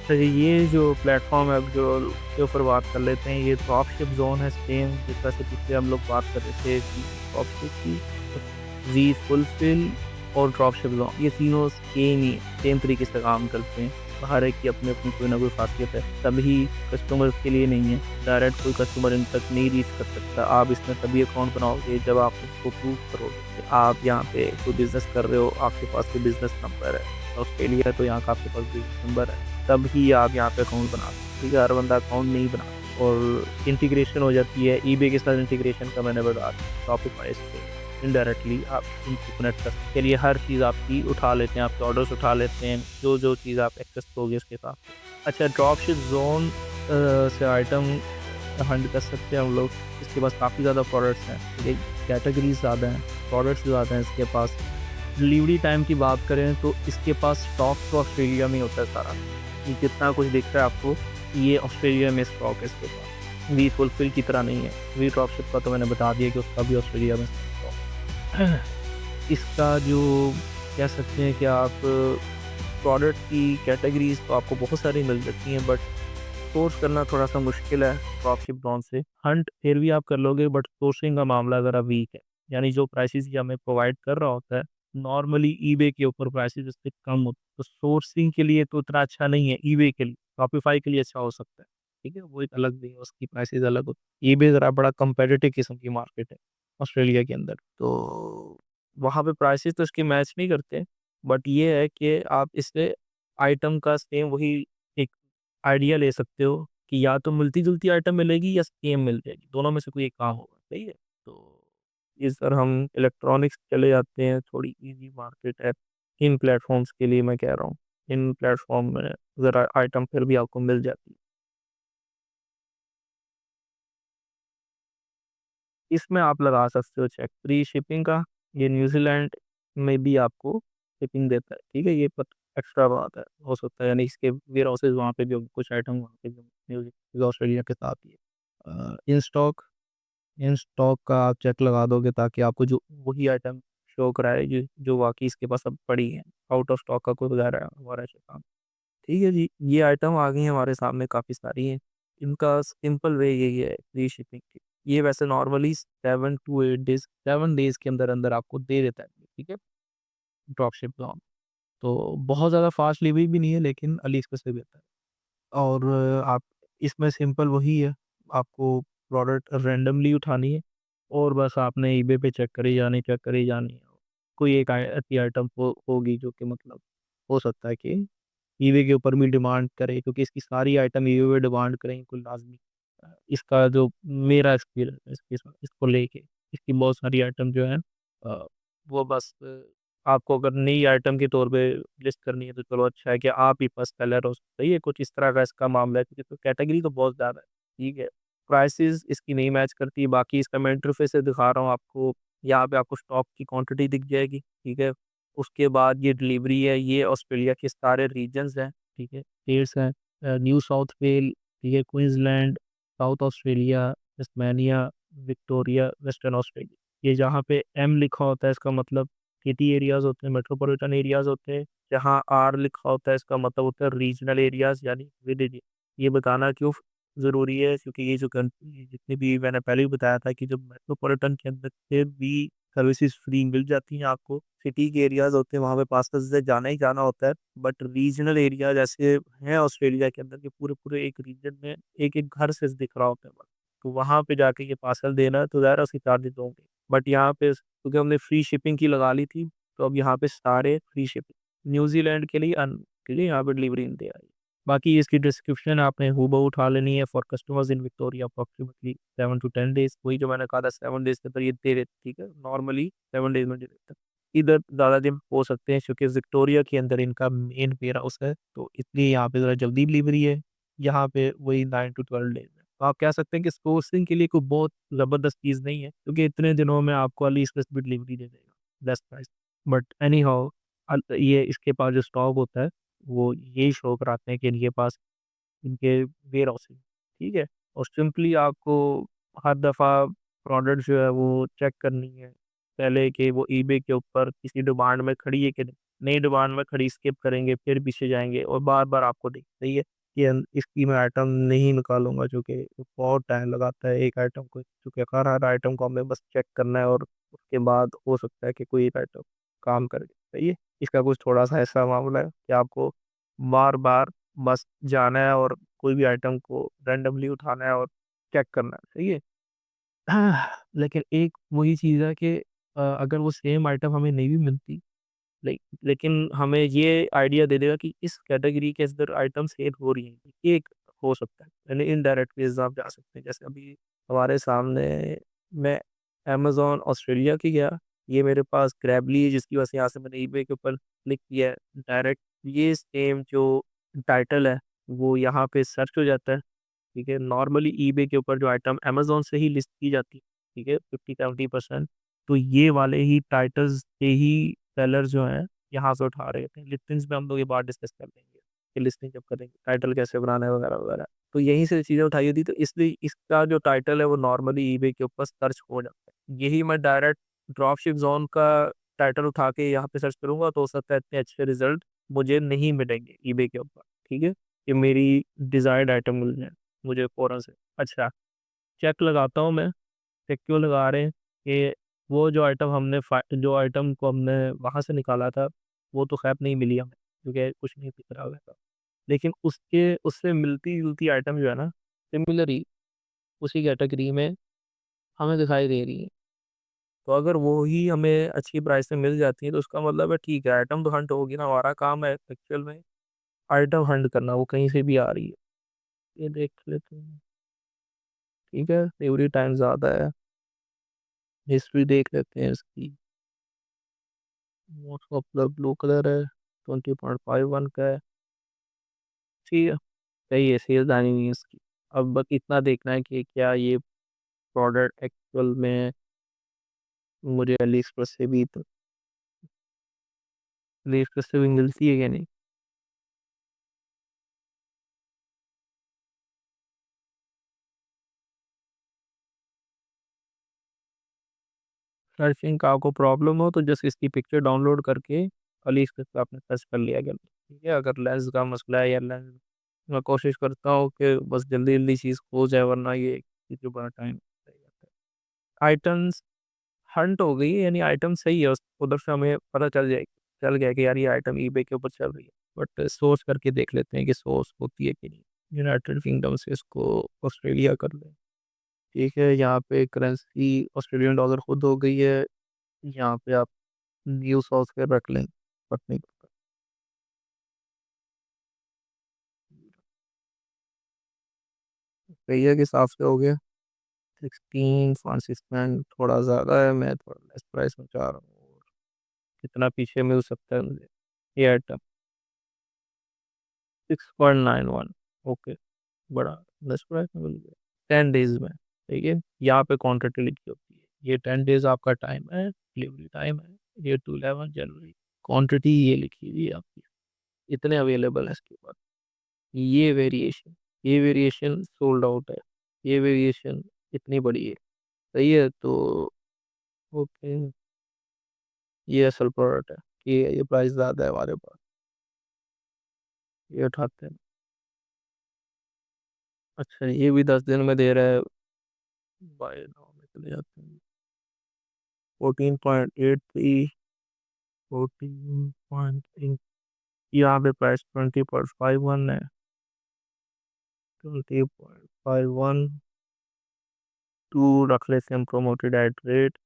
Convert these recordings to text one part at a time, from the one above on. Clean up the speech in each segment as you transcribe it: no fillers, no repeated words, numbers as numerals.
तो ये जो प्लेटफॉर्म है, अब जो के ऊपर बात कर लेते हैं, ये ड्रॉपशिप जोन है सेम जिस तरह से पिछले हम लोग बात कर रहे थे कि ड्रॉपशिप की। वी फुलफिल और ड्रॉपशिप जोन ये तीनों सेम ही सेम तरीके से काम करते हैं। हर एक की अपनी अपनी कोई ना कोई खासियत है। तभी कस्टमर्स के लिए नहीं है, डायरेक्ट कोई कस्टमर इन तक नहीं रीच कर सकता। आप इसमें तभी अकाउंट बनाओगे जब आप उसको प्रूव करोगे कि आप यहाँ पे कोई बिजनेस कर रहे हो, आपके पास कोई बिजनेस नंबर है। ऑस्ट्रेलिया है तो यहाँ का आपके पास बिजनेस नंबर है, तब ही आप यहाँ पे अकाउंट बना सकते हो। ठीक है, हर बंदा अकाउंट नहीं बना। और इंटीग्रेशन हो जाती है ईबे के साथ। इंटीग्रेशन का मैंने बता दिया, शॉपिफाई से इनडायरेक्टली आप इनको कनेक्ट कर सकते हैं। ये हर चीज़ आपकी उठा लेते हैं, आपके ऑर्डर्स उठा लेते हैं, जो जो चीज़ आप एक्सेस करोगे उसके हिसाब से। अच्छा, ड्रॉपशिप जोन से आइटम हंट कर सकते हैं हम लोग। इसके पास काफ़ी ज़्यादा प्रोडक्ट्स हैं, ठीक है, कैटेगरीज ज़्यादा हैं, प्रोडक्ट्स ज़्यादा हैं इसके पास। डिलीवरी टाइम की बात करें तो इसके पास स्टॉक तो ऑस्ट्रेलिया में ही होता है सारा। ये जितना कुछ दिख रहा है आपको, ये ऑस्ट्रेलिया में स्टॉक है इसके पास। वी फुलफिल की तरह नहीं है। वी ड्रॉपशिप का तो मैंने बता दिया कि उसका भी ऑस्ट्रेलिया में स्टॉक है। इसका जो कह सकते हैं कि आप प्रोडक्ट की कैटेगरीज तो आपको बहुत सारी मिल जाती हैं, बट सोर्स करना थोड़ा सा मुश्किल है ड्रॉपशिप ब्रांड से। हंट फिर भी आप कर लोगे, बट सोर्सिंग का मामला ज़रा वीक है। यानी जो प्राइसेस ये हमें प्रोवाइड कर रहा होता है, नॉर्मली ईबे के ऊपर प्राइसेस इससे कम होते हैं, तो सोर्सिंग के लिए तो इतना अच्छा नहीं है। ईबे के लिए, शॉपिफाई के लिए अच्छा हो सकता है। ठीक है, वो एक अलग भी है, उसकी प्राइसेस अलग होती है। ईबे ज़रा बड़ा कंपेटिटिव किस्म की मार्केट है ऑस्ट्रेलिया के अंदर, तो वहाँ पे प्राइसेस तो इसके मैच नहीं करते। बट ये है कि आप इससे आइटम का सेम वही एक आइडिया ले सकते हो कि या तो मिलती-जुलती आइटम मिलेगी या सेम मिल जाएगी, दोनों में से कोई एक काम होगा, सही है? तो इस तरह हम इलेक्ट्रॉनिक्स चले जाते हैं, थोड़ी ईज़ी मार्केट है इन प्लेटफ़ॉर्म्स के लिए, मैं कह रहा हूँ। इन प्लेटफ़ॉर्म में ज़रा आइटम फिर भी आपको मिल जाती है। इसमें आप लगा सकते हो चेक फ्री शिपिंग का। ये न्यूज़ीलैंड में भी आपको शिपिंग देता है, ठीक है? ये पत एक्स्ट्रा बात है, हो सकता है, यानी इसके वेयरहाउसेज़ वहाँ पे भी होंगे, कुछ आइटम वहाँ पे भी होंगे, न्यूज़ी ऑस्ट्रेलिया के साथ ही है। इन स्टॉक का आप चेक लगा दोगे ताकि आपको जो वही आइटम शो कराए जो जो वाक़ई इसके पास अब पड़ी हैं। आउट ऑफ स्टॉक का कोई वगैरह हमारा ऐसा काम। ठीक है जी, ये आइटम आ गई हैं हमारे सामने, काफ़ी सारी हैं। इनका सिंपल वे यही है फ्री शिपिंग की। ये वैसे नॉर्मली 7 टू 8 डेज़, 7 डेज़ के अंदर-अंदर आपको दे देता है, ठीक है? Dropship long. तो बहुत ज़्यादा फ़ास्ट डिलीवरी भी नहीं है, लेकिन अली एक्सप्रेस से बेहतर है। और आप इसमें सिंपल वही है, आपको प्रोडक्ट रैंडमली उठानी है और बस आपने ईबे पे चेक करी जानी है। कोई एक ऐसी आइटम होगी जो कि मतलब हो सकता है कि ईबे के ऊपर भी डिमांड करे, क्योंकि इसकी सारी आइटम ईबे पे डिमांड करेंगी कोई लाज़मी। इसका जो मेरा एक्सपीरियंस है इसके साथ, इसको लेके, इसकी बहुत सारी आइटम जो है वो बस आपको अगर नई आइटम के तौर पे लिस्ट करनी है तो चलो अच्छा है कि आप ही फर्स्ट सेलर हो सकते हैं। कुछ इस तरह का इसका मामला है, क्योंकि तो कैटेगरी तो बहुत ज़्यादा है, ठीक है। प्राइसेस इसकी नहीं मैच करती। बाकी इसका मैं इंटरफेस से दिखा रहा हूँ आपको, यहाँ पे आपको स्टॉक की क्वांटिटी दिख जाएगी, ठीक है। उसके बाद ये डिलीवरी है, ये ऑस्ट्रेलिया के सारे रीजन्स हैं, ठीक है। स्टेट्स हैं, न्यू साउथ वेल, ठीक है, Queensland, south Australia, Tasmania, Victoria, western Australia. ये जहाँ पे एम लिखा होता है इसका मतलब सिटी एरियाज़ होते हैं, मेट्रोपॉलिटन एरियाज़ होते हैं। जहाँ आर लिखा होता है इसका मतलब होता है रीजनल एरियाज़, यानी विलेज। ये बताना क्यों ज़रूरी है, क्योंकि ये जो जितनी भी मैंने पहले भी बताया था कि जब मेट्रोपॉलिटन के अंदर से भी सर्विसेज फ्री मिल जाती हैं आपको। सिटी के एरियाज़ होते हैं, वहाँ पे पार्सल से जाना ही जाना होता है। बट रीजनल एरिया जैसे हैं ऑस्ट्रेलिया के अंदर के पूरे-पूरे एक रीजन में एक-एक घर से दिख रहा होता है बस। तो वहाँ पे जाके ये पार्सल देना है तो ज़ाहिर है उसके चार्जेज़ होंगे। बट यहाँ पे क्योंकि हमने फ्री शिपिंग की लगा ली थी, तो अब यहाँ पे सारे फ्री शिपिंग। न्यूज़ीलैंड के लिए यहाँ पे डिलीवरी नहीं दे रहा है। बाकी इसकी डिस्क्रिप्शन आपने हूबहू उठा लेनी है। For customers in Victoria approximately 7 to 10 days, वही जो मैंने कहा था 7 डेज़ के अंदर ये दे देते, ठीक है? नॉर्मली 7 डेज़ में दे देता है। इधर ज़्यादा दिन हो सकते हैं क्योंकि विक्टोरिया के अंदर इनका मेन वेयर हाउस है, तो इसलिए यहाँ पे ज़रा जल्दी डिलीवरी है। यहाँ पे वही 9 टू 12 डेज़ है। तो आप कह सकते हैं कि सोर्सिंग के लिए कोई बहुत ज़बरदस्त चीज़ नहीं है, क्योंकि इतने दिनों में आपको अली एक्सप्रेस भी डिलीवरी दे देगा, best price. But any how ये इसके पास जो स्टॉक होता है, वो यही शो कराते हैं कि इनके पास इनके वेयर हाउस है, ठीक है? और सिंपली आपको हर दफ़ा प्रोडक्ट जो है वो चेक करनी है, पहले कि वो ईबे के ऊपर किसी डिमांड में खड़ी है कि नहीं। नई डिमांड में खड़ी स्किप करेंगे, फिर पीछे जाएंगे और बार बार आपको दिख रही है कि इसकी मैं आइटम नहीं निकालूंगा, जो कि बहुत टाइम लगाता है एक आइटम को, क्योंकि हर आइटम को हमें बस चेक करना है और उसके बाद हो सकता है कि कोई एक आइटम काम करे। सही है, इसका कुछ थोड़ा सा ऐसा मामला है कि आपको बार बार बस जाना है और कोई भी आइटम को रैंडमली उठाना है और चेक करना है। सही है। लेकिन एक वही चीज़ है कि अगर वो सेम आइटम हमें नहीं भी मिलती, लेकिन हमें ये आइडिया दे देगा कि इस कैटेगरी के अंदर आइटम सेल हो रही हैं, ये एक हो सकता है, यानी इनडायरेक्ट वेज आप जा सकते हैं। जैसे अभी हमारे सामने, मैं अमेज़न ऑस्ट्रेलिया की गया, ये मेरे पास ग्रैबली है जिसकी वजह से यहाँ से मैंने ईबे के ऊपर क्लिक किया है डायरेक्ट, ये सेम जो टाइटल है वो यहाँ पे सर्च हो जाता है। ठीक है, नॉर्मली ईबे के ऊपर जो आइटम अमेज़न से ही लिस्ट की जाती है, ठीक है, 50-70%, तो ये वाले ही टाइटल्स से ही सेलर जो हैं यहाँ से उठा रहे थे। लिस्टिंग्स में हम लोग ये बात डिस्कस कर लेंगे कि लिस्टिंग जब करेंगे टाइटल कैसे बनाना है वगैरह वगैरह, तो यहीं से चीज़ें उठाई होती, तो इसलिए इसका जो टाइटल है वो नॉर्मली ईबे के ऊपर सर्च हो जाता है। यही मैं डायरेक्ट ड्रॉपशिप जोन का टाइटल उठा के यहाँ पे सर्च करूंगा तो हो सकता है इतने अच्छे रिजल्ट मुझे नहीं मिलेंगे ईबे के ऊपर। ठीक है, कि मेरी डिजायर्ड आइटम मिल जाए मुझे फ़ौरन से। अच्छा, चेक लगाता हूँ मैं, चेक क्यों लगा रहे हैं कि वो जो आइटम को हमने वहाँ से निकाला था, वो तो खैर नहीं मिली हमें, क्योंकि कुछ नहीं दिख रहा हुआ था। लेकिन उसके उससे मिलती-जुलती आइटम जो है ना, सिमिलर ही उसी कैटेगरी में हमें दिखाई दे रही है। तो अगर वो ही हमें अच्छी प्राइस में मिल जाती है तो उसका मतलब है ठीक है, आइटम तो हंट होगी ना, हमारा काम है एक्चुअल में आइटम हंट करना, वो कहीं से भी आ रही है। ये देख लेते हैं। ठीक है, डिलीवरी टाइम ज़्यादा है, हिस्ट्री देख लेते हैं इसकी। मोस्ट पॉपुलर ब्लू कलर है, 20.51 का है। ठीक है, सही है, सेल्स आनी नहीं है इसकी। अब बस इतना देखना है कि क्या ये प्रोडक्ट एक्चुअल में मुझे अली एक्सप्रेस से भी, तो अली एक्सप्रेस से भी मिलती है या नहीं। सर्चिंग का आपको प्रॉब्लम हो तो जस्ट इसकी पिक्चर डाउनलोड करके अली एक्सप्रेस पे आपने सर्च कर लिया गया। ठीक है, अगर लेंस का मसला है या लेंस, मैं कोशिश करता हूँ कि बस जल्दी जल्दी चीज़ हो जाए, वरना ये जो बड़ा टाइम आइटम्स हंट हो गई है, यानी आइटम सही है, उधर से हमें पता चल गया कि यार ये आइटम ईबे के ऊपर चल रही है। बट सोर्स करके देख लेते हैं कि सोर्स होती है कि नहीं। यूनाइटेड किंगडम से इसको ऑस्ट्रेलिया कर लें। ठीक है, यहाँ पे करेंसी ऑस्ट्रेलियन डॉलर खुद हो गई है। यहाँ पे आप न्यू साउथ के रख लें, पटनी का। सही है कि साफ से हो गया। 16 फ्रांसिस थोड़ा ज़्यादा है, मैं थोड़ा लेस प्राइस में चाह रहा हूँ। कितना पीछे मिल सकता है मुझे ये आइटम? 6.91। ओके, बड़ा लेस प्राइस में मिल गया 10 डेज में। ठीक है, यहाँ पे क्वान्टिटी लिखी होती है, ये 10 डेज आपका टाइम है, डिलीवरी टाइम है, ये टू 11 जनवरी। क्वान्टिटी ये लिखी हुई है आपकी, इतने अवेलेबल है इसके पास। ये वेरिएशन सोल्ड आउट है, ये वेरिएशन इतनी बड़ी है। सही है, तो ओके, ये असल प्रोडक्ट है कि ये प्राइस ज़्यादा है हमारे पास, ये उठाते हैं। अच्छा, ये भी 10 दिन में दे रहा है, बाय नाउ में चले जाते हैं। 14.83, 14 यहाँ पे प्राइस 20.51 है। 20.51 टू रख लेते हैं हम प्रोमोटेड एट रेट।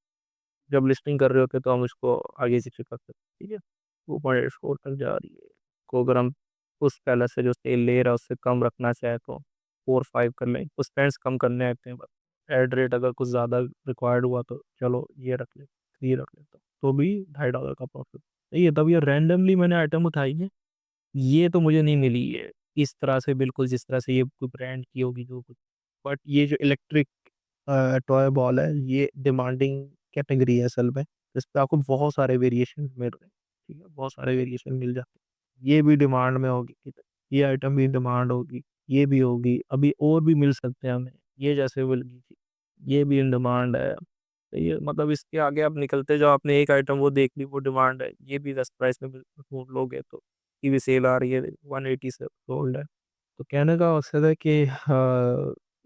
जब लिस्टिंग कर रहे होते तो हम इसको आगे से चेक कर सकते हैं। ठीक है, 2.84 तक जा रही है। को अगर हम उस पहले से जो सेल ले रहा है उससे कम रखना चाहे तो 4-5 कर लें, उस पेंट्स कम करने आते हैं बस। एड रेट अगर कुछ ज़्यादा रिक्वायर्ड हुआ तो चलो ये रख ले, 3 रख लेता हूँ, तो भी $2.5 का प्रॉफिट। ये तब ये रैंडमली मैंने आइटम उठाई है, ये तो मुझे नहीं मिली है इस तरह से, बिल्कुल जिस तरह से ये कोई ब्रांड की होगी जो कुछ। बट ये जो इलेक्ट्रिक टॉय बॉल है, ये डिमांडिंग कैटेगरी है असल में, इस पे आपको बहुत सारे वेरिएशन मिल रहे हैं। ठीक है, बहुत सारे वेरिएशन मिल जाते हैं, ये भी डिमांड में होगी, ये आइटम भी डिमांड होगी, ये भी होगी, अभी और भी मिल सकते हैं हमें, ये जैसे मिल गई थी, ये भी इन डिमांड है। ये मतलब इसके आगे आप निकलते जाओ, आपने एक आइटम वो देख ली, वो डिमांड है, ये भी 10 प्राइस में ढूंढ लोगे तो की भी सेल आ रही है, 180 से सोल्ड है। तो कहने का मकसद है कि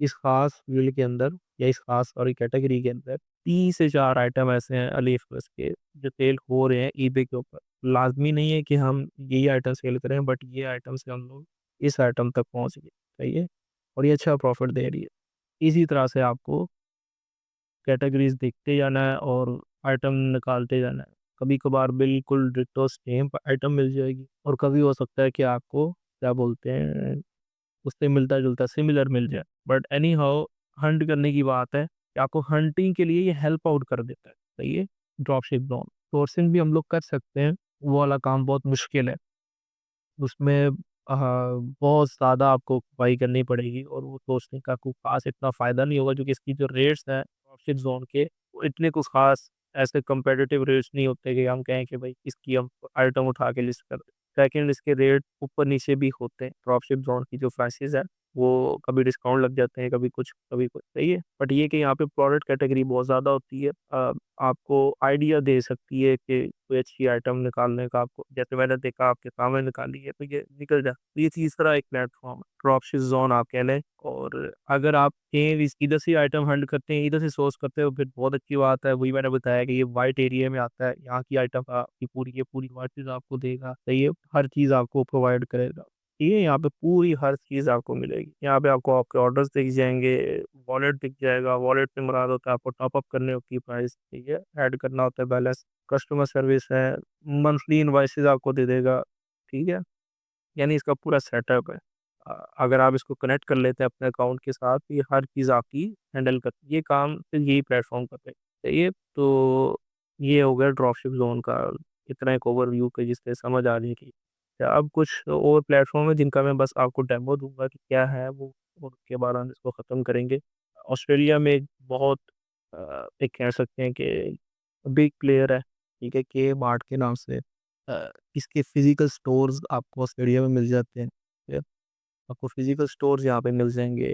इस खास फील्ड के अंदर या इस खास सॉरी कैटेगरी के अंदर 3 से 4 आइटम ऐसे हैं अली एक्सप्रेस के जो सेल हो रहे हैं ईबे के ऊपर। लाजमी नहीं है कि हम यही आइटम सेल करें, बट ये आइटम से हम लोग इस आइटम तक पहुंच गए, सही है, और ये अच्छा प्रॉफिट दे रही है। इसी तरह से आपको कैटेगरीज देखते जाना है और आइटम निकालते जाना है। कभी कभार बिल्कुल डिट्टो सेम आइटम मिल जाएगी, और कभी हो सकता है कि आपको क्या बोलते हैं उससे मिलता जुलता सिमिलर मिल जाए। बट एनी हाउ, हंट करने की बात है कि आपको हंटिंग के लिए ये हेल्प आउट कर देता है, सही है। ड्रॉप शिप ड्रोन सोर्सिंग भी हम लोग कर सकते हैं, वो वाला काम बहुत मुश्किल है। उसमें बहुत ज़्यादा आपको कमाई करनी पड़ेगी, और वो सोचने का कोई ख़ास इतना फ़ायदा नहीं होगा, क्योंकि इसकी जो रेट्स हैं प्रॉफिट ज़ोन के, वो इतने कुछ ख़ास ऐसे कम्पेटिटिव रेट्स नहीं होते कि हम कहें कि भाई इसकी हम आइटम उठा के लिस्ट कर दें। सेकंड, इसके रेट ऊपर-नीचे भी होते हैं। ड्रॉपशिप ज़ोन की जो प्राइसेज़ है, वो कभी डिस्काउंट लग जाते हैं, कभी कुछ, सही है। बट ये कि यहाँ पे प्रोडक्ट कैटेगरी बहुत ज़्यादा होती है। आपको आइडिया दे सकती है कि कोई अच्छी आइटम निकालने का, आपको जैसे मैंने देखा आपके सामने निकाली है तो ये निकल जा, तो ये तीसरा एक प्लेटफॉर्म है ड्रॉपशिप जोन आप कह लें। और अगर आप कहीं भी इधर से आइटम हंट करते हैं, इधर से सोर्स करते हो, फिर बहुत अच्छी बात है। वही मैंने बताया कि ये वाइट एरिया में आता है, यहाँ की आइटम की पूरी ये पूरी हर चीज़ आपको देगा, सही है, हर चीज़ आपको प्रोवाइड करेगा। ठीक है, यहाँ पे पूरी हर चीज़ आपको मिलेगी। यहाँ पे आपको आपके ऑर्डर्स दिख जाएँगे, वॉलेट दिख जाएगा, वॉलेट में मुराद होता है आपको टॉप अप करने होती है प्राइस, ठीक है, ऐड करना होता है बैलेंस, कस्टमर सर्विस है, मंथली इनवॉइसेस आपको दे देगा, ठीक है। यानी इसका पूरा सेटअप है। अगर आप इसको कनेक्ट कर लेते हैं अपने अकाउंट के साथ, तो ये हर चीज़ आपकी हैंडल करती है, ये काम सिर्फ यही प्लेटफ़ॉर्म करते हैं। सही है, तो ये हो गया ड्रॉपशिप ज़ोन का इतना एक ओवरव्यू कि जिससे समझ आ रही थी। अब कुछ और प्लेटफ़ॉर्म है जिनका मैं बस आपको डेमो दूँगा कि क्या है वो, और उसके बाद हम इसको ख़त्म करेंगे। ऑस्ट्रेलिया में एक बहुत एक कह सकते हैं कि बिग प्लेयर है, ठीक है, के मार्ट के नाम से। इसके फिज़िकल स्टोर्स आपको ऑस्ट्रेलिया में मिल जाते हैं, ठीक है। आपको फिज़िकल स्टोर्स यहाँ पे मिल जाएँगे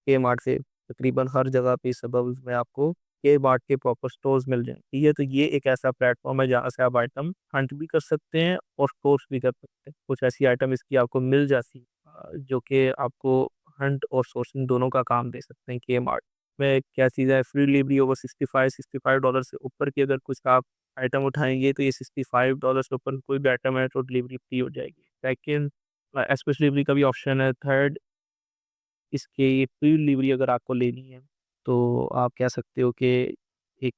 के मार्ट से, तकरीबन हर जगह पे सबब्स में आपको के मार्ट के प्रॉपर स्टोर्स मिल जाएँगे, ठीक है। तो ये एक ऐसा प्लेटफ़ॉर्म है जहाँ से आप आइटम हंट भी कर सकते हैं और सोर्स भी कर सकते हैं। कुछ ऐसी आइटम इसकी आपको मिल जाती है जो कि आपको हंट और सोर्सिंग दोनों का काम दे सकते हैं। के मार्ट में क्या चीज़ है, फ्री डिलीवरी ओवर $65 से ऊपर की अगर कुछ आप आइटम उठाएँगे, तो ये $65 से ऊपर कोई भी आइटम है तो डिलीवरी फ्री हो जाएगी। सेकंड, एक्सप्रेस डिलीवरी का भी ऑप्शन है। थर्ड, इसके ये फ्री डिलीवरी अगर आपको लेनी है, तो आप कह सकते हो कि एक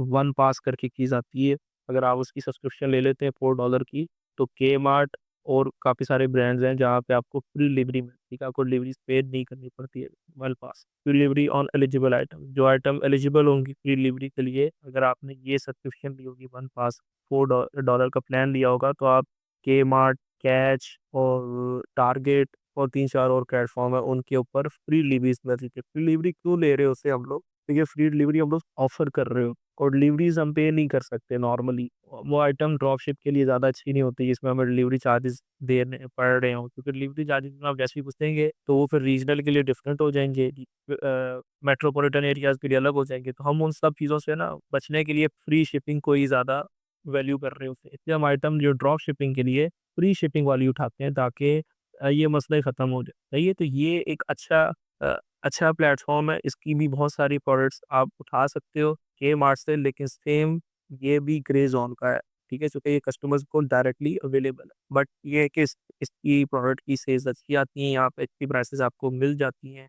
वन पास करके चीज़ आती है। अगर आप उसकी सब्सक्रिप्शन ले लेते हैं $4 की, तो के मार्ट और काफ़ी सारे ब्रांड्स हैं जहाँ पे आपको फ्री डिलीवरी मिलती है, आपको डिलीवरी पेड नहीं करनी पड़ती है। One pass free delivery on eligible item, जो आइटम एलिजिबल होंगी फ्री डिलीवरी के लिए, अगर आपने ये सब्सक्रिप्शन ली होगी वन पास $4 का प्लान लिया होगा, तो आप के मार्ट, कैच और टारगेट और 3-4 और प्लेटफ़ॉर्म है, उनके ऊपर फ्री डिलीवरीज़ मिलती है। फ्री डिलीवरी क्यों ले रहे हो उससे हम लोग? तो ये फ्री डिलीवरी हम लोग ऑफ़र कर रहे हो, और डिलीवरीज़ हम पे नहीं कर सकते नॉर्मली। वो आइटम ड्रॉप शिप के लिए ज़्यादा अच्छी नहीं होती जिसमें हमें डिलीवरी चार्जेज़ देने पड़ रहे हों, क्योंकि डिलीवरी चार्जेज़ में आप जैसे ही पूछेंगे तो वो फिर रीजनल के लिए डिफरेंट हो जाएँगे, मेट्रोपॉलिटन एरियाज़ के लिए अलग हो जाएँगे। तो हम उन सब चीज़ों से ना बचने के लिए फ्री शिपिंग को ही ज़्यादा वैल्यू कर रहे होते हैं। इसलिए हम आइटम जो ड्रॉप शिपिंग के लिए फ्री शिपिंग वाली उठाते हैं, ताकि ये मसला ही ख़त्म हो जाए। सही है, तो ये एक अ, अच्छा प्लेटफ़ॉर्म है, इसकी भी बहुत सारी प्रोडक्ट्स आप उठा सकते हो के मार्ट से, लेकिन सेम ये भी ग्रे ज़ोन का है, ठीक है? चूँकि ये कस्टमर्स को डायरेक्टली अवेलेबल है। बट ये है कि इसकी प्रोडक्ट की सेल्स अच्छी आती हैं, यहाँ पे अच्छी प्राइसेज़ आपको मिल जाती हैं।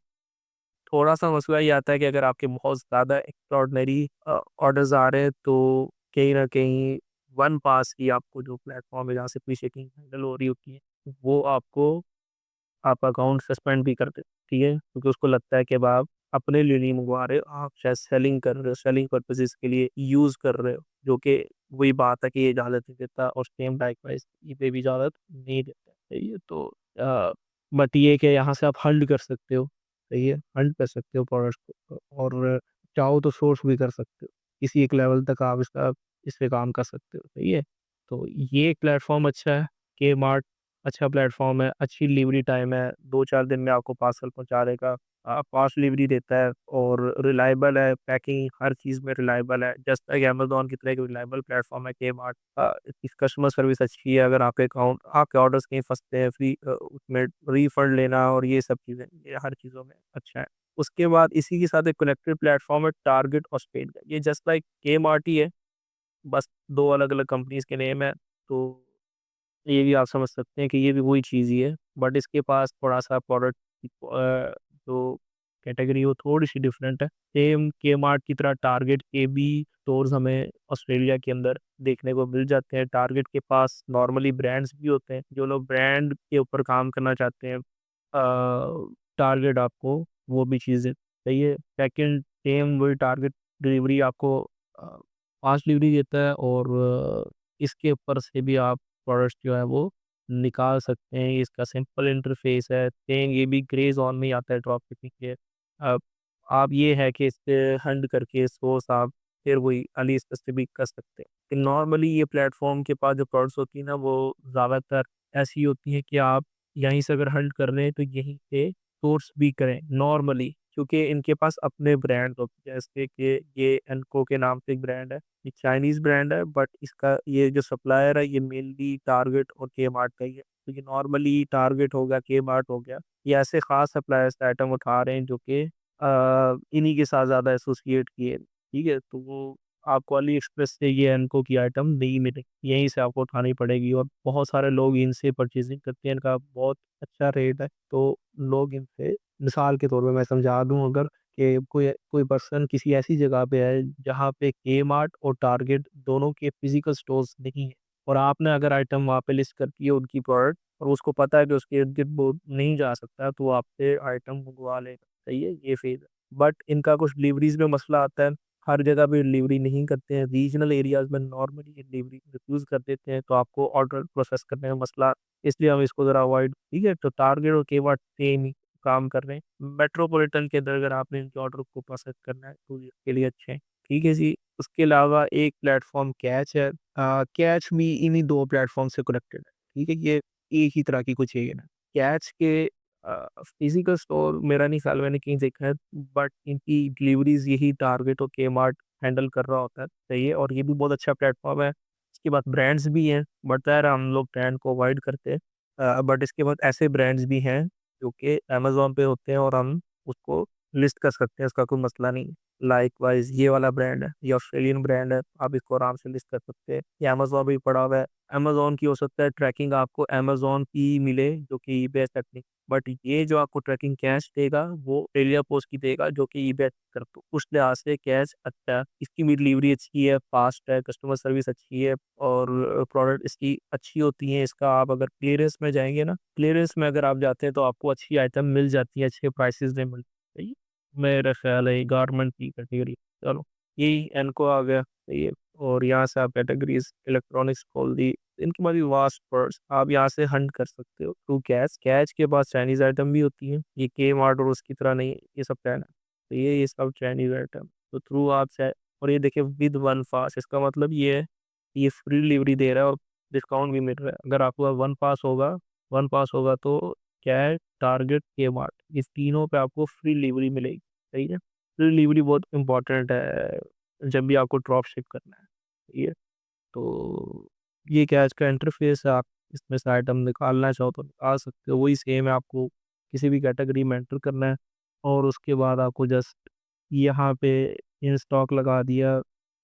थोड़ा-सा मसला ये आता है कि अगर आपके बहुत ज़्यादा एक्स्ट्राऑर्डिनरी ऑर्डर्स आ रहे हैं, तो कहीं न कहीं वन पास की आपको जो प्लेटफ़ॉर्म है जहाँ से प्री-चेकिंग हैंडल हो रही होती है, वो आपको आपका अकाउंट सस्पेंड भी कर दे, ठीक है? क्योंकि उसको लगता है कि अब आप अपने लिए नहीं मंगवा रहे हो, आप शायद सेलिंग कर रहे हो, सेलिंग पर्पसेज़ के लिए यूज़ कर रहे हो, जो कि वही बात है कि ये इजाज़त नहीं देता, और सेम लाइकवाइज़ ईबे भी इजाज़त नहीं देता, सही है? तो बट ये है कि यहाँ से आप हंट कर सकते हो, सही है? हंट कर सकते हो प्रोडक्ट्स को, और चाहो तो सोर्स भी कर सकते हो। किसी एक लेवल तक आप इस पे काम कर सकते हो, सही है? तो ये एक प्लेटफ़ॉर्म अच्छा है, के मार्ट अच्छा प्लेटफ़ॉर्म है, अच्छी डिलीवरी टाइम है, 2-4 दिन में आपको पार्सल पहुँचा देगा। फास्ट डिलीवरी देता है और रिलायबल है, पैकिंग हर चीज़ में रिलायबल है, जस्ट लाइक अमेजोन की तरह एक रिलायबल प्लेटफॉर्म है के मार्ट। इसकी कस्टमर सर्विस अच्छी है, अगर आपके ऑर्डर्स कहीं फंसते हैं, फ्री उसमें रिफंड लेना और ये सब चीज़ें, ये हर चीज़ों में अच्छा है। उसके बाद इसी के साथ एक कनेक्टेड प्लेटफॉर्म है टारगेट और स्पेड का, ये जस्ट लाइक के मार्ट ही है, बस दो अलग अलग कंपनीज के नेम है। तो ये भी आप समझ सकते हैं कि ये भी वही चीज़ ही है, बट इसके पास थोड़ा-सा प्रोडक्ट जो कैटेगरी है वो थोड़ी-सी डिफरेंट है। सेम के मार्ट की तरह टारगेट के भी स्टोर्स हमें ऑस्ट्रेलिया के अंदर देखने को मिल जाते हैं। टारगेट के पास नॉर्मली ब्रांड्स भी होते हैं, जो लोग ब्रांड के ऊपर काम करना चाहते हैं, टारगेट आपको वो भी चीज़ें सही है। सेकंड सेम वही टारगेट डिलीवरी आपको अ, फास्ट डिलीवरी देता है और इसके ऊपर से भी आप प्रोडक्ट्स जो है वो निकाल सकते हैं। इसका सिंपल इंटरफेस है, सेम ये भी ग्रे ज़ोन में ही आता है ड्रॉप शिपिंग के। अब आप ये है कि इससे हंड करके सोर्स आप फिर वही अली से भी कर सकते हैं। कि नॉर्मली ये प्लेटफ़ॉर्म के पास जो प्रोडक्ट्स होती है ना, वो ज़्यादातर ऐसी होती है कि आप यहीं से अगर हंट कर रहे हैं तो यहीं से सोर्स भी करें नॉर्मली, क्योंकि इनके पास अपने ब्रांड होते हैं, जैसे कि ये एनको के नाम से एक ब्रांड है, ये चाइनीज़ ब्रांड है, बट इसका ये जो सप्लायर है ये मेनली टारगेट और के मार्ट का ही है। तो ये नॉर्मली टारगेट हो गया, के मार्ट हो गया, ये ऐसे खास सप्लायर से आइटम उठा रहे हैं जो कि इन्हीं के साथ ज़्यादा एसोसिएट किए, ठीक है? तो वो आपको अली एक्सप्रेस से ये एनको की आइटम नहीं मिलेगी, यहीं से आपको उठानी पड़ेगी और बहुत सारे लोग इनसे परचेज़िंग करते हैं, इनका बहुत अच्छा रेट है, तो लोग इनसे मिसाल के तौर पे मैं समझा दूँ अगर, कि कोई कोई पर्सन किसी ऐसी जगह पे है जहाँ पे के मार्ट और टारगेट दोनों के फिजिकल स्टोर्स नहीं है, और आपने अगर आइटम वहाँ पे लिस्ट कर दी है उनकी प्रोडक्ट और उसको पता है कि उसके इर्द-गिर्द वो नहीं जा सकता, तो वो आपसे आइटम मंगवा लेगा, सही है? ये फ़ेज़ है। बट इनका कुछ डिलीवरीज़ में मसला आता है, हर जगह पे डिलीवरी नहीं करते हैं, रीजनल एरियाज़ में नॉर्मली डिलीवरी रिफ्यूज़ कर देते हैं, तो आपको ऑर्डर प्रोसेस करने में मसला, इसलिए हम इसको ज़रा अवॉइड, ठीक है? तो टारगेट और के मार्ट सेम ही काम कर रहे हैं। मेट्रोपॉलिटन के अंदर अगर आपने इनके ऑर्डर को प्रोसेस करना है तो ये इसके लिए अच्छे हैं। ठीक है जी। उसके अलावा एक प्लेटफ़ॉर्म कैच है। कैच भी इन्हीं 2 प्लेटफ़ॉर्म से कनेक्टेड है। ठीक है? ये एक ही तरह की कोई चेन है। कैच के फिज़िकल स्टोर मेरा नहीं ख़्याल मैंने कहीं देखा है, बट इनकी डिलीवरीज़ यही टारगेट और के मार्ट हैंडल कर रहा होता है। सही है, और ये भी बहुत अच्छा प्लेटफ़ॉर्म है। इसके बाद ब्रांड्स भी हैं, बट यार हम लोग ब्रांड को अवॉइड करते हैं। बट इसके बाद ऐसे ब्रांड्स भी हैं जो कि अमेज़न पे होते हैं और हम उसको लिस्ट कर सकते हैं, इसका कोई मसला नहीं है। लाइकवाइज़ ये वाला ब्रांड है, ये ऑस्ट्रेलियन ब्रांड है, आप इसको आराम से लिस्ट कर सकते हैं। ये अमेज़न पे भी पड़ा हुआ है। अमेज़न की हो सकता है ट्रैकिंग आपको अमेज़न की मिले जो कि ईबे तक नहीं, बट ये जो आपको ट्रैकिंग कैश देगा वो ऑस्ट्रेलिया पोस्ट की देगा जो कि ईबे कर, तो उस लिहाज से कैश अच्छा है। इसकी भी डिलीवरी अच्छी है, फास्ट है, कस्टमर सर्विस अच्छी है और प्रोडक्ट इसकी अच्छी होती है। इसका आप अगर क्लीयरेंस में जाएँगे ना, क्लीयरेंस में अगर आप जाते हैं तो आपको अच्छी आइटम मिल जाती है, अच्छे प्राइसेज़ में मिल सही है। मेरा ख़्याल है ये गारमेंट की कैटेगरी। चलो, यही एनको आ गया, सही है। और यहाँ से आप कैटेगरीज़ इलेक्ट्रॉनिक्स खोल दी, इनकी बड़ी वास्ट पर्स आप यहाँ से हंट कर सकते हो थ्रू कैच। कैच के पास चाइनीज़ आइटम भी होती हैं, ये के मार्ट और उसकी तरह नहीं है, ये सब चाइना। तो ये सब चाइनीज़ आइटम, तो थ्रू आप चाहे, और ये देखिए विद वन पास, इसका मतलब ये है, ये फ्री डिलीवरी दे रहा है और डिस्काउंट भी मिल रहा है। अगर आपका वन पास होगा तो कैच, टारगेट, के मार्ट, इस तीनों पे आपको फ्री डिलीवरी मिलेगी, सही है। फ्री डिलीवरी बहुत इंपॉर्टेंट है, जब भी आपको ड्रॉप शिप करना है, सही है। तो ये कैच का इंटरफ़ेस है, आप इसमें से आइटम निकालना चाहो तो निकाल सकते हो, वही सेम है, आपको किसी भी कैटेगरी में एंटर करना है और उसके बाद आपको जस्ट यहाँ पे इन स्टॉक लगा दिया,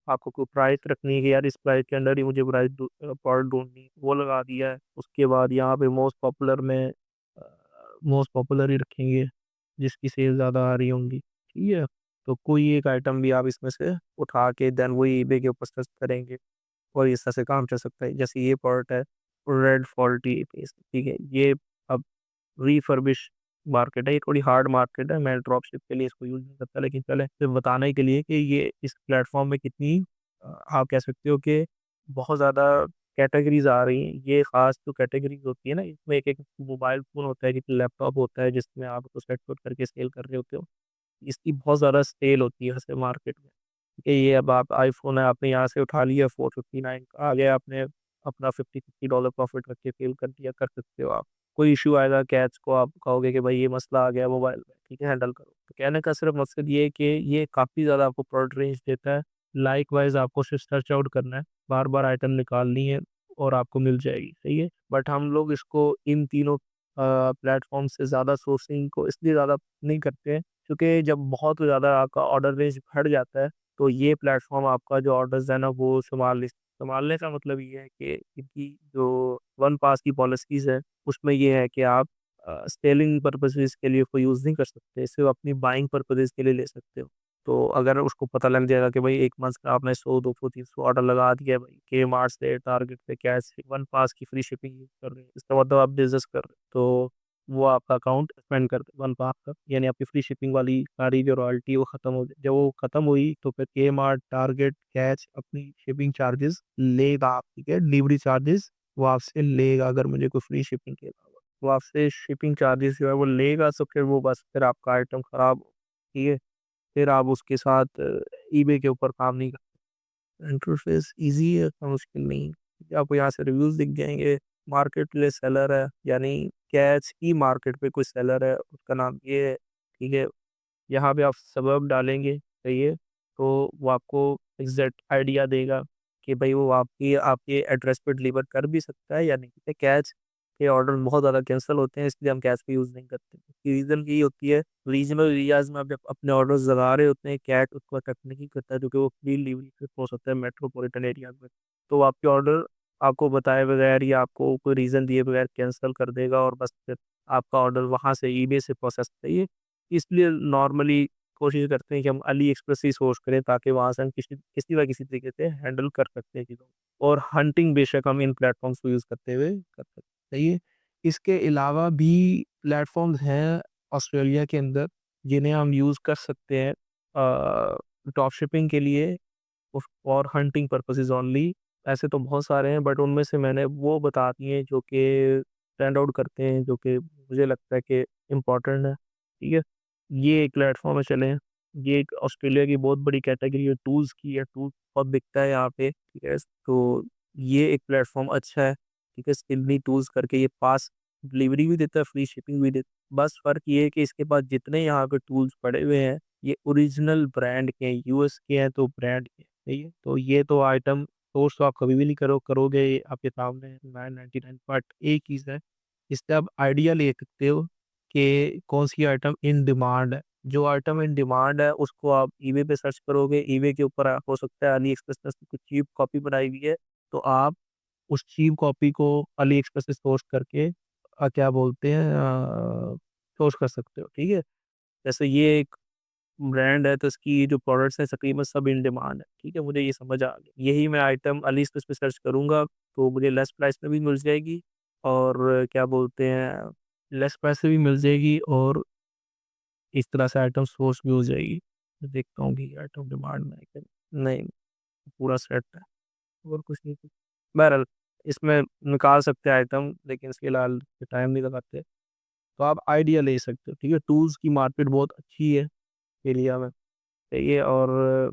आपको कोई प्राइस रखनी है कि यार इस प्राइस के अंडर ही मुझे प्रोडक्ट ढूँढनी है, वो लगा दिया है। उसके बाद यहाँ पे मोस्ट पॉपुलर ही रखेंगे, जिसकी सेल ज़्यादा आ रही होंगी, ठीक है? तो कोई एक आइटम भी आप इसमें से उठा के देन वही ईबे के ऊपर सर्च करेंगे और इस तरह से काम चल सकता है। जैसे ये प्रोडक्ट है, रेड फॉल्टी पीस, ठीक है? ये अब रिफर्बिश मार्केट है, ये थोड़ी हार्ड मार्केट है, मैं ड्रॉपशिप के लिए इसको यूज़ नहीं करता, लेकिन चलें सिर्फ़ बताने के लिए कि ये इस प्लेटफ़ॉर्म में कितनी आप कह सकते हो कि बहुत ज़्यादा कैटेगरीज़ आ रही हैं। ये ख़ास जो कैटेगरीज़ होती है ना, इसमें एक-एक मोबाइल फ़ोन होता है, एक लैपटॉप होता है, जिसमें आप उसको सेट-वेट करके सेल कर रहे होते हो। इसकी बहुत ज़्यादा सेल होती है वैसे मार्केट में। कि ये अब आप आईफ़ोन है, आपने यहाँ से उठा लिया 459 का, आ गया आपने अपना $50 प्रॉफिट रख के सेल कर दिया, कर सकते हो आप। कोई इश्यू आएगा कैच को आप कहोगे कि भाई ये मसला आ गया मोबाइल में, ठीक है, हैंडल करो। तो कहने का सिर्फ मकसद ये है कि ये काफ़ी ज़्यादा आपको प्रोडक्ट रेंज देता है। लाइक वाइज आपको सिर्फ सर्च आउट करना है, बार बार आइटम निकालनी है और आपको मिल जाएगी, सही है। बट हम लोग इसको इन तीनों प्लेटफॉर्म से ज़्यादा सोर्सिंग को इसलिए ज़्यादा नहीं करते हैं क्योंकि जब बहुत ज़्यादा आपका ऑर्डर रेंज बढ़ जाता है तो ये प्लेटफॉर्म आपका जो ऑर्डर्स है ना वो संभालने का मतलब ये है कि इनकी जो वन पास की पॉलिसीज़ है, उसमें ये है कि आप सेलिंग पर्पसेज़ के लिए इसको यूज़ नहीं कर सकते, सिर्फ़ अपनी बाइंग पर्पसेज़ के लिए ले सकते हो। तो अगर उसको पता लग जाएगा कि भाई 1 मंथ का आपने 100, 200, 300 ऑर्डर लगा दिया है भाई, के मार्ट से, टारगेट से, कैश से, वन पास की फ्री शिपिंग यूज़ कर रहे हैं, इसका मतलब आप बिज़नेस कर रहे हैं, तो वो आपका अकाउंट सस्पेंड कर दे वन पास का, यानी आपकी फ्री शिपिंग वाली सारी जो रॉयल्टी वो खत्म हो गई। जब वो खत्म हुई तो फिर के मार्ट, टारगेट, कैच अपनी शिपिंग चार्जेस लेगा, ठीक है, डिलीवरी चार्जेस वो आपसे लेगा अगर मुझे कोई फ्री शिपिंग के अलावा। वो आपसे शिपिंग चार्जेस जो है वो लेगा, तो फिर वो बस फिर आपका आइटम खराब हो, ठीक है? फिर आप उसके साथ ईबे के ऊपर काम नहीं कर। इंटरफेस ईज़ी है, इतना मुश्किल नहीं है। आपको यहाँ से रिव्यूज़ दिख जाएँगे, मार्केट प्लेस सेलर है, यानी कैच की मार्केट पे कोई सेलर है, उसका नाम ये है, ठीक है? यहाँ पे आप सबब डालेंगे, सही है? तो वो आपको एग्ज़ैक्ट आइडिया देगा कि भई वो आपकी आपके एड्रेस पे डिलीवर कर भी सकता है या नहीं। तो कैच के ऑर्डर बहुत ज़्यादा कैंसल होते हैं, इसलिए हम कैच का यूज़ नहीं करते। इसकी रीज़न यही होती है, रीजनल एरियाज़ में आप जब अपने ऑर्डर्स लगा रहे होते हैं, कैच उसको एक्सेप्ट नहीं करता क्योंकि वो फ्री डिलीवरी पे हो सकता है मेट्रोपॉलिटन एरियाज़ में। तो आपके ऑर्डर आपको बताए बगैर या आपको कोई रीज़न दिए बगैर कैंसल कर देगा और बस फिर आपका ऑर्डर वहाँ से ईबे से प्रोसेस चाहिए। इसलिए नॉर्मली कोशिश करते हैं कि हम अली एक्सप्रेस से ही सोर्स करें ताकि वहाँ से हम किसी किसी न किसी तरीके से हैंडल कर सकते हैं चीज़ों को। और हंटिंग बेशक हम इन प्लेटफ़ॉर्म्स को यूज़ करते हुए कर सकते हैं। सही है। इसके अलावा भी प्लेटफ़ॉर्म्स हैं ऑस्ट्रेलिया के अंदर जिन्हें हम यूज़ कर सकते हैं ड्रॉप शिपिंग के लिए उफ और हंटिंग पर्पसेस ओनली। ऐसे तो बहुत सारे हैं बट उनमें से मैंने वो बता दिए जो कि स्टैंड आउट करते हैं, जो कि मुझे लगता है कि इम्पोर्टेंट है, ठीक है? ये एक प्लेटफ़ॉर्म है चलें, ये एक ऑस्ट्रेलिया की बहुत बड़ी कैटेगरी है टूल्स की है, टूल्स बहुत बिकता है यहाँ पे, ठीक है? तो ये एक प्लेटफ़ॉर्म अच्छा है, ठीक है? स्किल्ली टूल्स करके ये फास्ट डिलीवरी भी देता है, फ्री शिपिंग भी देता है। बस फ़र्क ये है कि इसके पास जितने यहाँ पे टूल्स पड़े हुए हैं, ये ओरिजिनल ब्रांड के हैं, यूएस के हैं तो ब्रांड के हैं। सही है? तो ये तो आइटम सोर्स तो आप कभी भी नहीं करोगे ये आपके सामने है 999 बट एक चीज़ है, इससे आप आइडिया ले सकते हो कि कौन-सी आइटम इन डिमांड है। जो आइटम इन डिमांड है उसको आप ईबे पे सर्च करोगे, ईबे के ऊपर हो सकता है अली एक्सप्रेस में कुछ चीप कॉपी बनाई हुई है, तो आप उस चीप कॉपी को अली एक्सप्रेस से सोर्स करके क्या बोलते हैं सोर्स कर सकते हो, ठीक है? जैसे ये एक ब्रांड है तो इसकी जो प्रोडक्ट्स हैं तकरीबन सब इन डिमांड है, ठीक है? मुझे ये समझ आ गया। यही मैं आइटम अली एक्सप्रेस पे सर्च करूँगा तो मुझे लेस प्राइस में भी मिल जाएगी और क्या बोलते हैं लेस प्राइस में भी मिल जाएगी और इस तरह से आइटम सोर्स भी हो जाएगी। मैं देखता हूँ कि आइटम डिमांड में है क्या? नहीं, पूरा सेट है और कुछ नहीं। बहरहाल इसमें निकाल सकते हैं आइटम लेकिन इसके फिलहाल टाइम नहीं लगाते। तो आप आइडिया ले सकते हो, ठीक है? टूल्स की मार्केट बहुत अच्छी है एरिया में, सही है और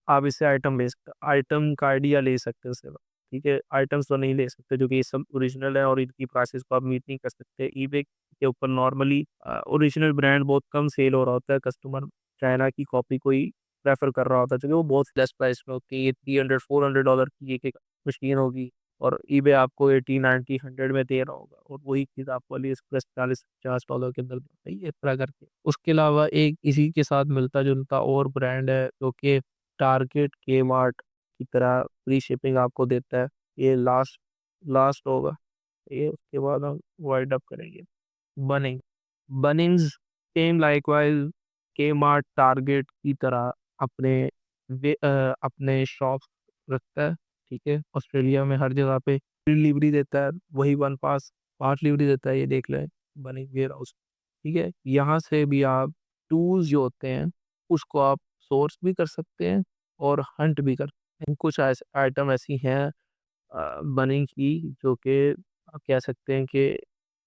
आप इससे आइटम का आइडिया ले सकते हो इससे, ठीक है? आइटम्स तो नहीं ले सकते जो कि ये सब ओरिजिनल है और इनकी प्राइसेस को आप मीट नहीं कर सकते। ईबे के ऊपर नॉर्मली ओरिजिनल ब्रांड बहुत कम सेल हो रहा होता है, कस्टमर चाइना की कॉपी को ही प्रेफ़र कर रहा होता है क्योंकि वो बहुत लेस प्राइस में होती है। ये $300 $400 की एक-एक मशीन होगी और ईबे आपको 80, 90, 100 में दे रहा होगा और वही चीज़ आपको अली एक्सप्रेस $40-50 के अंदर देता है, ये इस तरह करके। उसके अलावा एक इसी के साथ मिलता-जुलता और ब्रांड है जो कि टारगेट, के-मार्ट की तरह फ्री शिपिंग आपको देता है। ये लास्ट लास्ट होगा, ये उसके बाद हम वाइंड अप करेंगे। बनिंग बनिंग्स सेम लाइकवाइज़ के-मार्ट, टारगेट की तरह अपने शॉप्स रखता है, ठीक है? ऑस्ट्रेलिया में हर जगह पे फ्री डिलीवरी देता है, वही वन पास फास्ट डिलीवरी देता है, ये देख लें, बनिंग वेयरहाउस, ठीक है? यहाँ से भी आप टूल्स जो होते हैं, उसको आप सोर्स भी कर सकते हैं और हंट भी कर सकते हैं। कुछ आइटम ऐसी हैं बनिंग की जो कि आप कह सकते हैं कि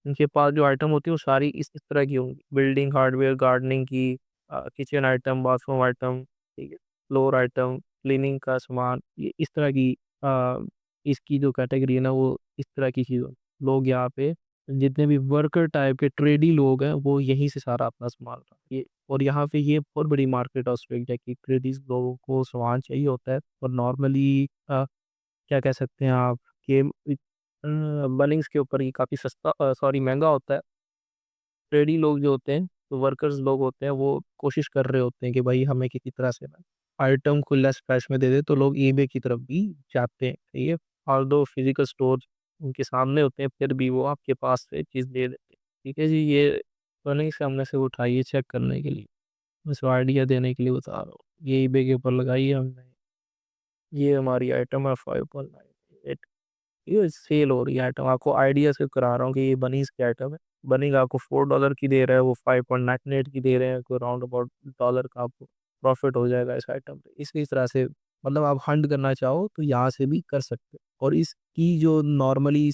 इनके पास जो आइटम होती है वो सारी इस तरह की होंगी बिल्डिंग हार्डवेयर, गार्डनिंग की किचन आइटम, बाथरूम आइटम, ठीक है, फ्लोर आइटम, क्लीनिंग का सामान, ये इस तरह की इसकी जो कैटेगरी है ना वो इस तरह की चीज़ लोग यहाँ पे जितने भी वर्कर टाइप के ट्रेडी लोग हैं वो यहीं से सारा अपना सामान ये और यहाँ पे ये बहुत बड़ी मार्केट है ऑस्ट्रेलिया की ट्रेडीज लोगों को सामान चाहिए होता है और नॉर्मली क्या कह सकते हैं आप कि बनिंग्स के ऊपर ये काफ़ी सस्ता सॉरी महंगा होता है। ट्रेडी लोग जो होते हैं, तो वर्कर्स लोग होते हैं, वो कोशिश कर रहे होते हैं कि भाई हमें किसी तरह से ना आइटम को लेस प्राइस में दे दे, तो लोग ईबे की तरफ भी जाते हैं। सही है। ऑल्दो फिजिकल स्टोर उनके सामने होते हैं, फिर भी वो आपके पास से चीज़ दे देते हैं। ठीक है जी, ये बनिंग्स सामने से उठाइए चेक करने के लिए, बस आइडिया देने के लिए बता रहा हूँ। ये ईबे के ऊपर लगाई है हमने, ये हमारी आइटम है 5.98। ये सेल हो रही है आइटम, आपको आइडिया से करा रहा हूँ कि ये बनीज की आइटम है। बनीज आपको $4 की दे रहा है, वो 5.98 की दे रहे हैं, कोई राउंड अबाउट डॉलर का आपको प्रॉफिट हो जाएगा इस आइटम पे। इसी तरह से मतलब आप हंट करना चाहो तो यहाँ से भी कर सकते हो। और इसकी जो नॉर्मली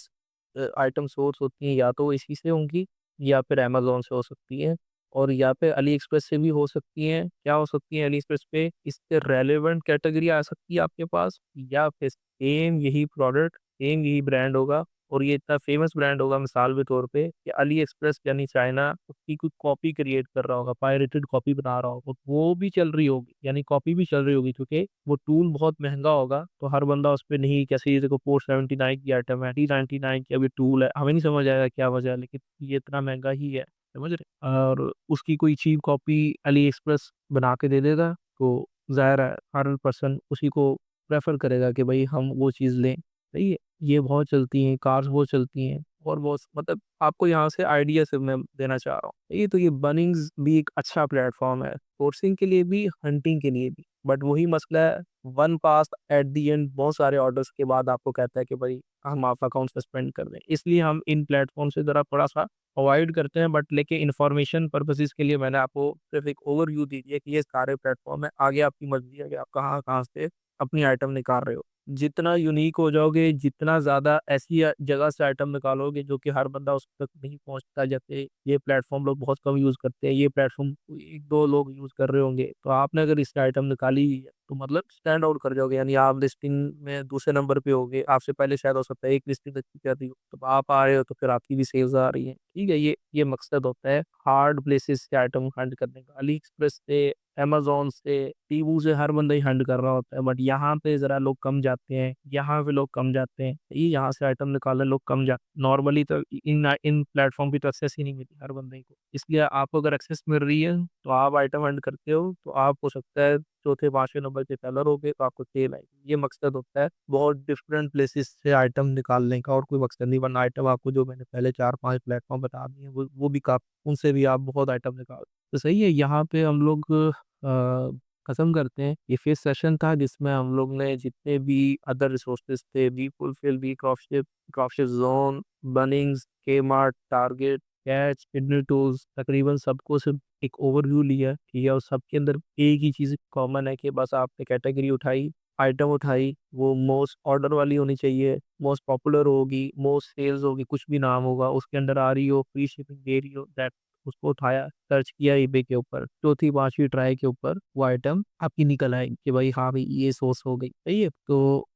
आइटम सोर्स होती हैं या तो इसी से होंगी या फिर अमेजोन से हो सकती है और या पे अली एक्सप्रेस से भी हो सकती हैं। क्या हो सकती है अली एक्सप्रेस पे, इससे रेलेवेंट कैटेगरी आ सकती है आपके पास, या फिर सेम यही प्रोडक्ट सेम यही ब्रांड होगा और ये इतना फेमस ब्रांड होगा मिसाल के तौर पे कि अली एक्सप्रेस यानी चाइना उसकी कोई कॉपी क्रिएट कर रहा होगा, पायरेटेड कॉपी बना रहा होगा, वो भी चल रही होगी, यानी कॉपी भी चल रही होगी क्योंकि वो टूल बहुत महंगा होगा तो हर बंदा उस पर नहीं, कैसे ये देखो 479 की आइटम है, 399 की अभी टूल है, हमें नहीं समझ आएगा क्या वजह है, लेकिन ये इतना महंगा ही है, समझ रहे। और उसकी कोई चीप कॉपी अली एक्सप्रेस बना के दे देगा तो ज़ाहिर है हर पर्सन उसी को प्रेफर करेगा कि भाई हम वो चीज़ लें। सही है। ये बहुत चलती हैं, कार्स बहुत चलती हैं और बहुत मतलब आपको यहाँ से आइडिया से मैं देना चाह रहा हूँ। ये तो ये बनिंग्स भी एक अच्छा प्लेटफ़ॉर्म है, सोर्सिंग के लिए भी, हंटिंग के लिए भी। बट वही मसला है, one pass at the end बहुत सारे ऑर्डर्स के बाद आपको कहता है कि भाई हम आपका अकाउंट सस्पेंड कर दें। इसलिए हम इन प्लेटफ़ॉर्म से ज़रा थोड़ा-सा अवॉइड करते हैं, बट लेकिन इन्फॉर्मेशन पर्पसेज़ के लिए मैंने आपको सिर्फ़ एक ओवरव्यू दी है कि ये सारे प्लेटफ़ॉर्म है। आगे आपकी मर्ज़ी है कि आप कहाँ-कहाँ से अपनी आइटम निकाल रहे हो। जितना यूनीक हो जाओगे, जितना ज़्यादा ऐसी जगह से आइटम निकालोगे जो कि हर बंदा उस तक नहीं पहुँचता, जैसे ये प्लेटफ़ॉर्म लोग बहुत कम यूज़ करते हैं, ये प्लेटफ़ॉर्म 1-2 लोग यूज़ कर रहे होंगे, तो आपने अगर इससे आइटम निकाली है, तो मतलब स्टैंड आउट कर जाओगे, यानी आप लिस्टिंग में दूसरे नंबर पे होगे, आपसे पहले शायद हो सकता है एक लिस्टिंग अच्छी कर रही हो, तो आप आ रहे हो तो फिर आपकी भी सेल्स आ रही हैं, ठीक है? ये मकसद होता है हार्ड प्लेसेस से आइटम हंट करने का। अली एक्सप्रेस से, अमेज़न से, टीमू से हर बंदा ही हंट कर रहा होता है, बट यहाँ पे ज़रा लोग कम जाते हैं, यहाँ पे लोग कम जाते हैं। ये यहाँ से आइटम निकालने लोग कम जाते नॉर्मली तो इन प्लेटफ़ॉर्म की तो एक्सेस ही नहीं मिलती हर बंदे को। इसलिए आपको अगर एक्सेस मिल रही है, तो आप आइटम हंट करते हो, तो आप हो सकता है चौथे, 5वें नंबर के सेलर होगे, तो आपको सेल आएगी। ये मकसद होता है बहुत डिफरेंट प्लेसेस से आइटम निकालने का और कोई मकसद नहीं, वरना आइटम आपको जो मैंने पहले 4-5 प्लेटफ़ॉर्म बता दिए, वो भी उनसे भी आप बहुत आइटम निकाल तो सही है। यहाँ पे हम लोग खत्म करते हैं। ये फिर सेशन था जिसमें हम लोग ने जितने भी अदर रिसोर्सेज थे, B fulfil, B cropship zone, Bunnings, Kmart, Target, Catch, किडनी टूल्स, तकरीबन सबको सिर्फ एक ओवरव्यू लिया, ठीक है? और सबके अंदर एक ही चीज़ कॉमन है कि बस आपने कैटेगरी उठाई, आइटम उठाई, वो मोस्ट ऑर्डर वाली होनी चाहिए, मोस्ट पॉपुलर होगी, मोस्ट सेल्स होगी, कुछ भी नाम होगा, उसके अंडर आ रही हो, फ्री शिपिंग दे रही हो, दैट उसको उठाया, सर्च किया ईबे के ऊपर, चौथी 5वीं ट्राई के ऊपर वो आइटम आपकी निकल आएगी कि भाई हाँ भाई ये सोर्स हो गई, सही है? तो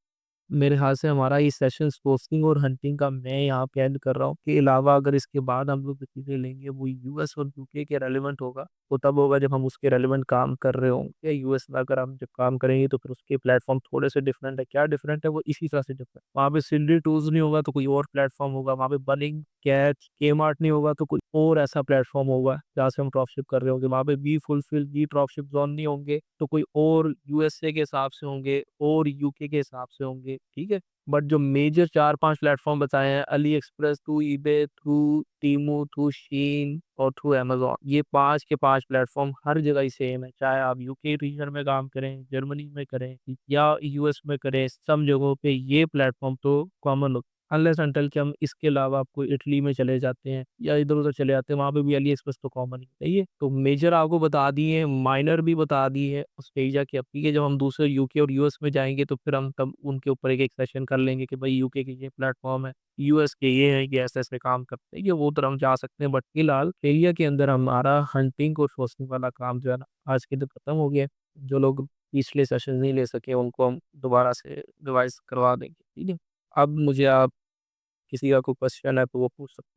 मेरे ख़्याल से हमारा ये सेशन सोर्सिंग और हंटिंग का मैं यहाँ पे एंड कर रहा हूँ। के अलावा अगर इसके बाद हम लोग चीज़ें लेंगे वो यूएस और यूके के रेलेवेंट होगा, वो तब होगा जब हम उसके रेलेवेंट काम कर रहे होंगे। यूएस में अगर हम जब काम करेंगे तो फिर उसके प्लेटफ़ॉर्म थोड़े से डिफरेंट है। क्या डिफरेंट है वो इसी तरह से डिफरेंट, वहाँ पे सिलरी टूल्स नहीं होगा तो कोई और प्लेटफ़ॉर्म होगा, वहाँ पे बनिंग, कैच, के-मार्ट नहीं होगा तो कोई और ऐसा प्लेटफ़ॉर्म होगा जहाँ से हम ड्रॉपशिप कर रहे होंगे। वहाँ पे be fulfil, be dropship zone नहीं होंगे तो कोई और यूएसए के हिसाब से होंगे और यूके के हिसाब से होंगे, ठीक है? बट जो मेजर 4-5 प्लेटफ़ॉर्म बताए हैं, AliExpress through eBay, through Temu, through Shein और थ्रू अमेज़न, ये 5 के 5 प्लेटफ़ॉर्म हर जगह ही सेम है। चाहे आप यूके रीजन में काम करें, जर्मनी में करें या यूएस में करें, सब जगहों पे ये प्लेटफ़ॉर्म तो कॉमन होता है। अनलेस अनटिल कि हम इसके अलावा आपको इटली में चले जाते हैं या इधर-उधर चले जाते हैं, वहाँ पे भी अली एक्सप्रेस तो कॉमन ही है, सही है? तो मेजर आपको बता दिए, माइनर भी बता दी है, ऑस्ट्रेलिया की। अब ठीक है, जब हम दूसरे यूके और यूएस में जाएँगे तो फिर हम तब उनके ऊपर एक-एक सेशन कर लेंगे कि भाई यूके के ये प्लेटफ़ॉर्म है, यूएस के ये हैं, ये ऐसे-ऐसे काम करते हैं, ये वो तरफ हम जा सकते हैं। बट फिलहाल ऑस्ट्रेलिया के अंदर हमारा हंटिंग और सोर्सिंग वाला काम जो है ना, आज के दिन खत्म हो गया है। जो लोग पिछले सेशन नहीं ले सके, उनको हम दोबारा से रिवाइज़ करवा देंगे, ठीक है? अब मुझे आप किसी का कोई क्वेश्चन है तो वो पूछ सकते हैं।